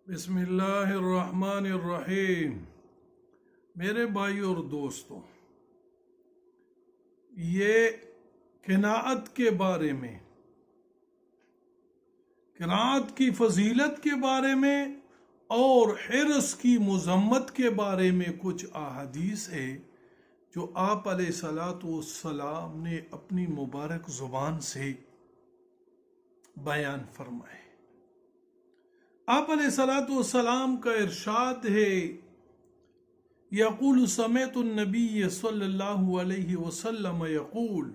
بسم اللہ الرحمن الرحیم۔ میرے بھائی اور دوستوں، یہ قناعت کے بارے میں، قناعت کی فضیلت کے بارے میں اور حرص کی مذمت کے بارے میں کچھ احادیث ہے جو آپ علیہ الصلوۃ والسلام نے اپنی مبارک زبان سے بیان فرمائے۔ آپ علیہ الصلوۃ والسلام کا ارشاد ہے، یقول سمعت النبی صلی اللہ علیہ وسلم یقول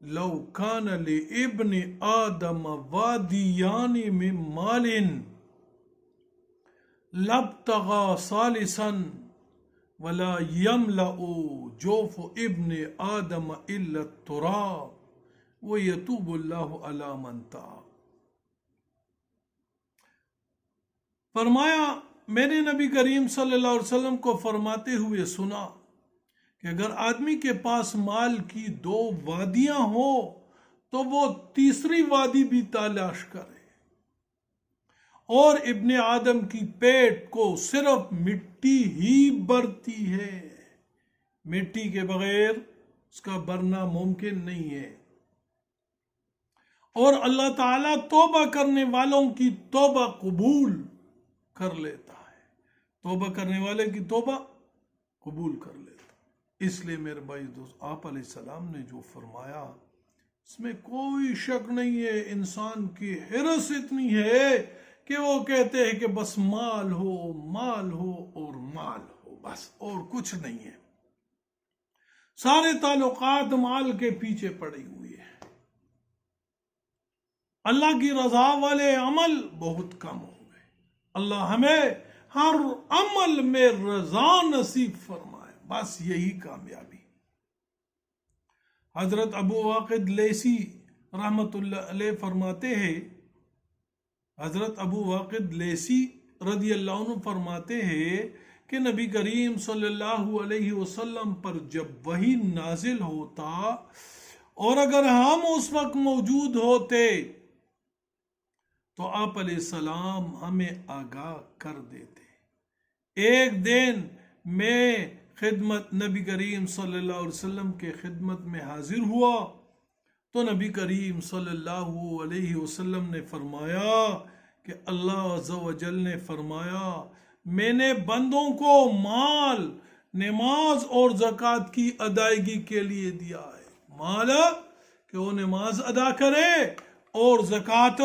لو کان لابن آدم وادیان من مال لابتغى ثالثا ولا يملأ جوف ابن آدم الا التراب ويتوب اللہ علی من تاب۔ فرمایا، میں نے نبی کریم صلی اللہ علیہ وسلم کو فرماتے ہوئے سنا کہ اگر آدمی کے پاس مال کی 2 وادیاں ہو تو وہ تیسری وادی بھی تلاش کرے، اور ابن آدم کی پیٹ کو صرف مٹی ہی بھرتی ہے، مٹی کے بغیر اس کا بھرنا ممکن نہیں ہے، اور اللہ تعالیٰ توبہ کرنے والوں کی توبہ قبول کر لیتا ہے، توبہ کرنے والے کی توبہ قبول کر لیتا۔ اس لیے میرے بھائی دوست، آپ علیہ السلام نے جو فرمایا اس میں کوئی شک نہیں ہے۔ انسان کی حرص اتنی ہے کہ وہ کہتے ہیں کہ بس مال ہو اور مال ہو، بس اور کچھ نہیں ہے، سارے تعلقات مال کے پیچھے پڑی ہوئی ہے، اللہ کی رضا والے عمل بہت کم ہو گئے۔ اللہ ہمیں ہر عمل میں رضا نصیب فرمائے، بس یہی کامیابی۔ حضرت ابو واقد لیثی رحمت اللہ علیہ فرماتے ہیں، حضرت ابو واقد لیثی رضی اللہ عنہ فرماتے ہیں کہ نبی کریم صلی اللہ علیہ وسلم پر جب وحی نازل ہوتا اور اگر ہم اس وقت موجود ہوتے تو آپ علیہ السلام ہمیں آگاہ کر دیتے۔ ایک دن میں خدمت نبی کریم صلی اللہ علیہ وسلم کے خدمت میں حاضر ہوا تو نبی کریم صلی اللہ علیہ وسلم نے فرمایا کہ اللہ عز و جل نے فرمایا، میں نے بندوں کو مال نماز اور زکوٰۃ کی ادائیگی کے لیے دیا ہے، مال کہ وہ نماز ادا کرے اور زکوٰۃ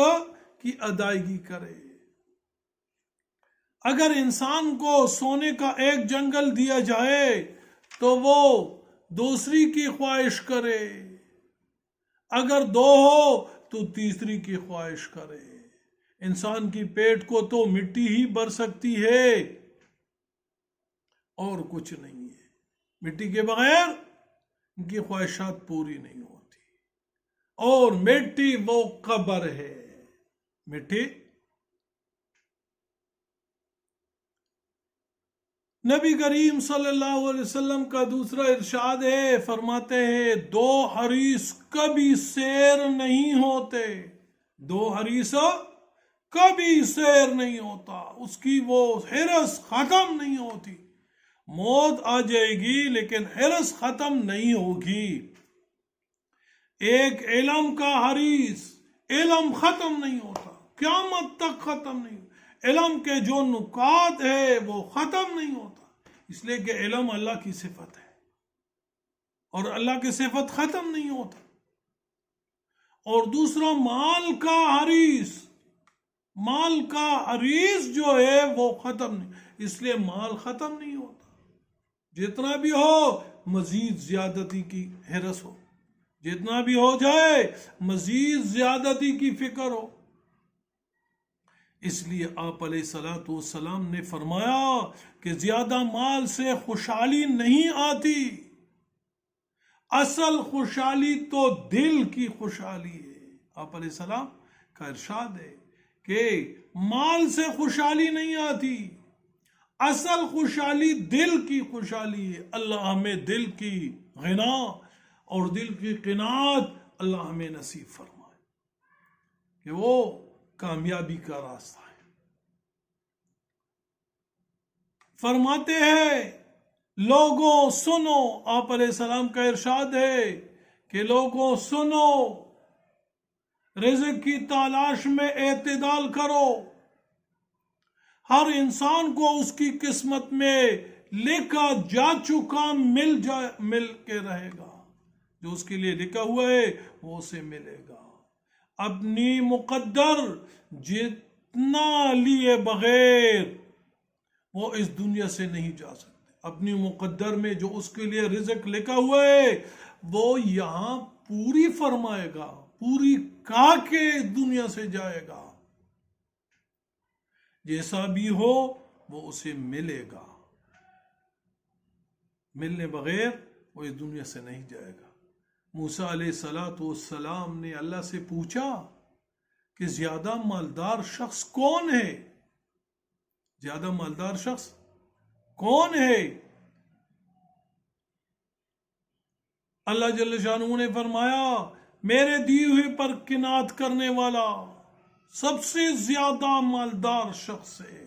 کی ادائیگی کرے۔ اگر انسان کو سونے کا ایک جنگل دیا جائے تو وہ دوسری کی خواہش کرے، اگر 2 ہو تو تیسری کی خواہش کرے۔ انسان کی پیٹ کو تو مٹی ہی بھر سکتی ہے اور کچھ نہیں ہے، مٹی کے بغیر ان کی خواہشات پوری نہیں ہوتی، اور مٹی وہ قبر ہے، مٹی۔ نبی کریم صلی اللہ علیہ وسلم کا دوسرا ارشاد ہے، فرماتے ہیں 2 حریص کبھی سیر نہیں ہوتے، 2 حریص کبھی سیر نہیں ہوتا، اس کی وہ حرص ختم نہیں ہوتی۔ موت آ جائے گی لیکن حرص ختم نہیں ہوگی۔ ایک علم کا حریص، علم ختم نہیں ہوتا، قیامت تک ختم نہیں ہوتا، علم کے جو نکات ہے وہ ختم نہیں ہوتا، اس لیے کہ علم اللہ کی صفت ہے اور اللہ کی صفت ختم نہیں ہوتا۔ اور دوسرا مال کا حریص، مال کا حریص جو ہے وہ ختم نہیں، اس لیے مال ختم نہیں ہوتا، جتنا بھی ہو مزید زیادتی کی حرص ہو، جتنا بھی ہو جائے مزید زیادتی کی فکر ہو۔ اس لیے آپ علیہ الصلوۃ والسلام نے فرمایا کہ زیادہ مال سے خوشحالی نہیں آتی، اصل خوشحالی تو دل کی خوشحالی ہے۔ آپ علیہ السلام کا ارشاد ہے کہ مال سے خوشحالی نہیں آتی، اصل خوشحالی دل کی خوشحالی ہے۔ اللہ ہمیں دل کی غنا اور دل کی قناعت اللہ ہمیں نصیب فرمائے کہ وہ کامیابی کا راستہ ہے۔ فرماتے ہیں لوگوں سنو، آپ علیہ السلام کا ارشاد ہے کہ لوگوں سنو، رزق کی تلاش میں اعتدال کرو، ہر انسان کو اس کی قسمت میں لکھا جا چکا مل کے رہے گا، جو اس کے لیے لکھا ہوا ہے وہ اسے ملے گا۔ اپنی مقدر جتنا لیے بغیر وہ اس دنیا سے نہیں جا سکتے۔ اپنی مقدر میں جو اس کے لیے رزق لکھا ہوا ہے وہ یہاں پوری فرمائے گا، پوری کا کے دنیا سے جائے گا، جیسا بھی ہو وہ اسے ملے گا، ملنے بغیر وہ اس دنیا سے نہیں جائے گا۔ موسیٰ علیہ السلام نے اللہ سے پوچھا کہ زیادہ مالدار شخص کون ہے؟ زیادہ مالدار شخص کون ہے؟ اللہ جل شانہ نے فرمایا میرے دیے ہوئے پر قناعت کرنے والا سب سے زیادہ مالدار شخص ہے۔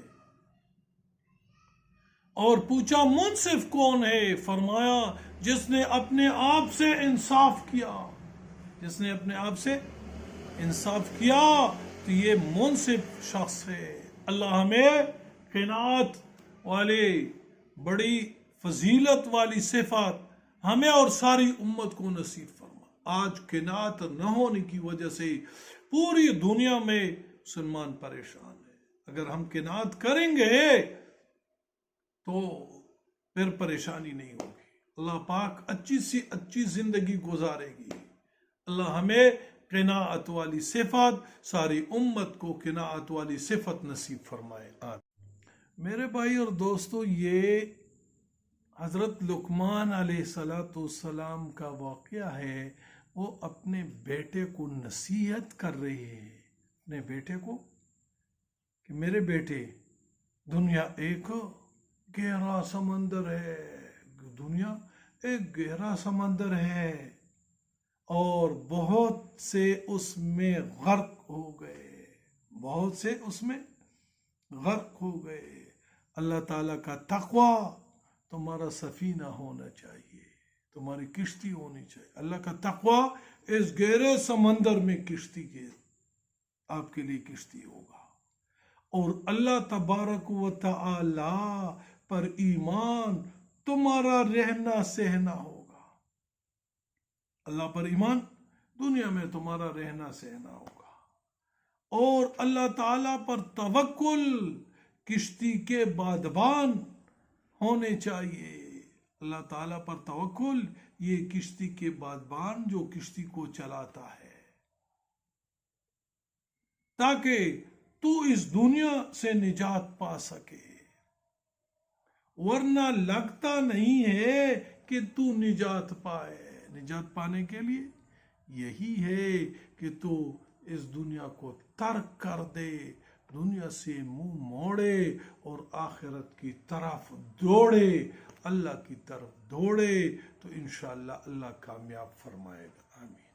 اور پوچھا منصف کون ہے؟ فرمایا جس نے اپنے آپ سے انصاف کیا، جس نے اپنے آپ سے انصاف کیا تو یہ منصف شخص ہے۔ اللہ ہمیں قناعت والی بڑی فضیلت والی صفات ہمیں اور ساری امت کو نصیب فرما۔ آج قناعت نہ ہونے کی وجہ سے پوری دنیا میں مسلمان پریشان ہے۔ اگر ہم قناعت کریں گے تو پھر پریشانی نہیں ہوگی، اللہ پاک اچھی سی اچھی زندگی گزارے گی۔ اللہ ہمیں قناعت والی صفت، ساری امت کو قناعت والی صفت نصیب فرمائے۔ میرے بھائی اور دوستو، یہ حضرت لقمان علیہ السلام کا واقعہ ہے۔ وہ اپنے بیٹے کو نصیحت کر رہے ہیں، اپنے بیٹے کو کہ میرے بیٹے، دنیا ایک گہرا سمندر ہے، دنیا ایک گہرا سمندر ہے اور بہت سے اس میں غرق ہو گئے، بہت سے اس میں غرق ہو گئے۔ اللہ تعالیٰ کا تقوی تمہارا سفینہ ہونا چاہیے، تمہاری کشتی ہونی چاہیے۔ اللہ کا تقوی اس گہرے سمندر میں کشتی کے آپ کے لیے کشتی ہوگا، اور اللہ تبارک و تعالی پر ایمان تمہارا رہنا سہنا ہوگا۔ اللہ پر ایمان دنیا میں تمہارا رہنا سہنا ہوگا، اور اللہ تعالی پر توکل کشتی کے بادبان ہونے چاہیے۔ اللہ تعالیٰ پر توکل یہ کشتی کے بادبان جو کشتی کو چلاتا ہے، تاکہ تو اس دنیا سے نجات پا سکے، ورنہ لگتا نہیں ہے کہ تو نجات پائے۔ نجات پانے کے لیے یہی ہے کہ تو اس دنیا کو ترک کر دے، دنیا سے منہ موڑے اور آخرت کی طرف دوڑے، اللہ کی طرف دوڑے، تو انشاءاللہ اللہ کامیاب فرمائے گا۔ آمین۔